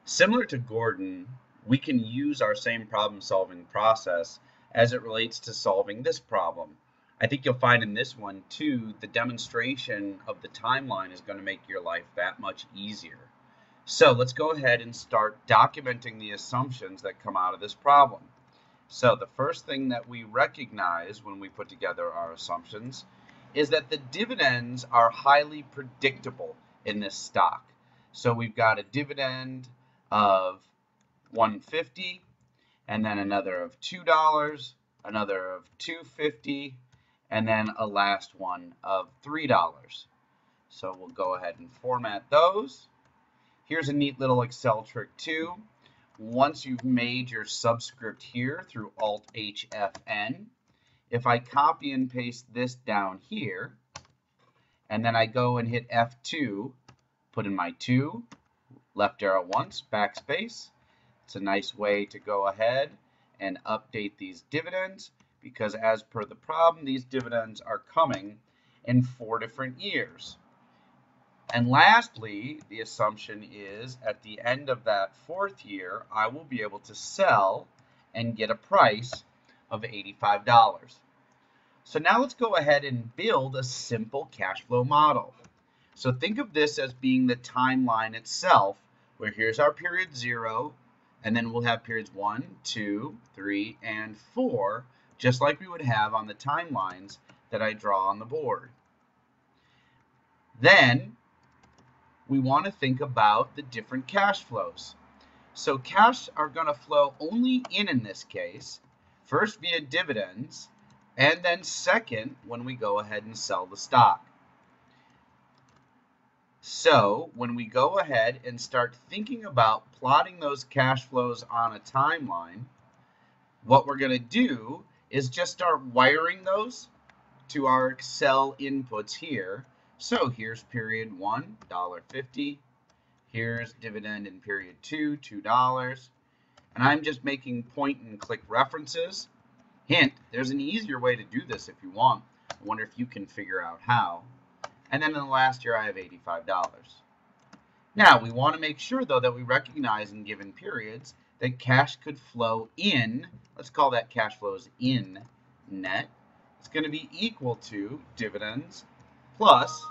Similar to Gordon, we can use our same problem-solving process as it relates to solving this problem. I think you'll find in this one, too, the demonstration of the timeline is going to make your life that much easier. So let's go ahead and start documenting the assumptions that come out of this problem. So the first thing that we recognize when we put together our assumptions is that the dividends are highly predictable in this stock. So we've got a dividend of 150, and then another of $2, another of 250, and then a last one of $3. So we'll go ahead and format those. Here's a neat little Excel trick too. Once you've made your subscript here through Alt-HFN, if I copy and paste this down here, and then I go and hit F2, put in my 2, left arrow once, backspace. It's a nice way to go ahead and update these dividends because as per the problem, these dividends are coming in 4 different years. And lastly, the assumption is at the end of that 4th year, I will be able to sell and get a price of $85. So now let's go ahead and build a simple cash flow model. So think of this as being the timeline itself, where here's our period 0, and then we'll have periods 1, 2, 3, and 4, just like we would have on the timelines that I draw on the board. Then we want to think about the different cash flows. So cash are going to flow only in this case, first via dividends, and then second when we go ahead and sell the stock. So when we go ahead and start thinking about plotting those cash flows on a timeline, what we're going to do is just start wiring those to our Excel inputs here. So here's period 1, $1.50. Here's dividend in period 2, $2. And I'm just making point and click references. Hint, there's an easier way to do this if you want. I wonder if you can figure out how. And then in the last year I have $85. Now we want to make sure though that we recognize in given periods that cash could flow in, let's call that cash flows in net. It's going to be equal to dividends plus,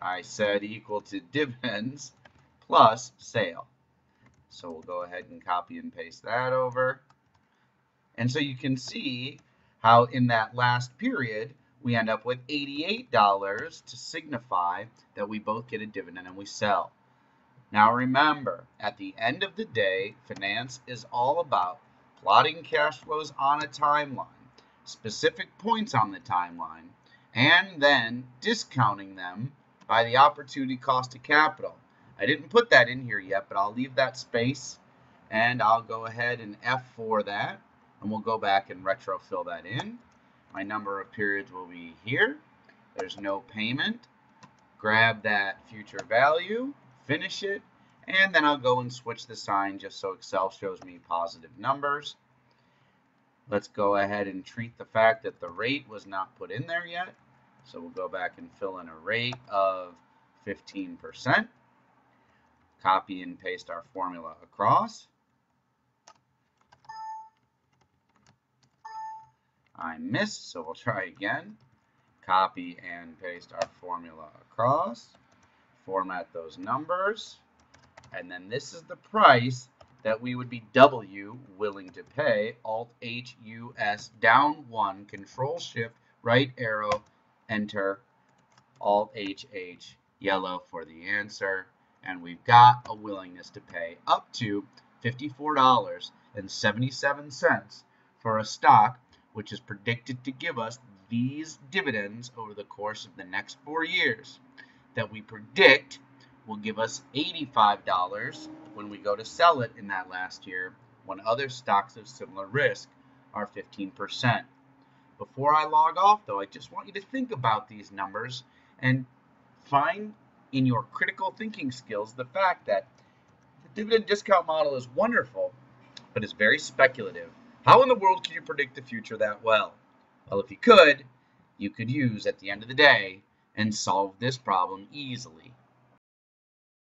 I said equal to dividends plus sale. So we'll go ahead and copy and paste that over. And so you can see how in that last period we end up with $88 to signify that we both get a dividend and we sell. Now remember, at the end of the day, finance is all about plotting cash flows on a timeline, specific points on the timeline, and then discounting them by the opportunity cost of capital. I didn't put that in here yet, but I'll leave that space and I'll go ahead and F4 that, and we'll go back and retrofill that in. My number of periods will be here. There's no payment. Grab that future value, finish it, and then I'll go and switch the sign just so Excel shows me positive numbers. Let's go ahead and treat the fact that the rate was not put in there yet. So we'll go back and fill in a rate of 15%. Copy and paste our formula across. I missed, so we'll try again. Copy and paste our formula across. Format those numbers. And then this is the price that we would be willing to pay. Alt-H-U-S, down 1, Control-Shift, right arrow, enter, Alt-H-H, yellow for the answer. And we've got a willingness to pay up to $54.77 for a stock which is predicted to give us these dividends over the course of the next 4 years that we predict will give us $85 when we go to sell it in that last year when other stocks of similar risk are 15%. Before I log off though, I just want you to think about these numbers and find in your critical thinking skills the fact that the dividend discount model is wonderful, but it's very speculative. How in the world can you predict the future that well? Well, if you could use at the end of the day and solve this problem easily.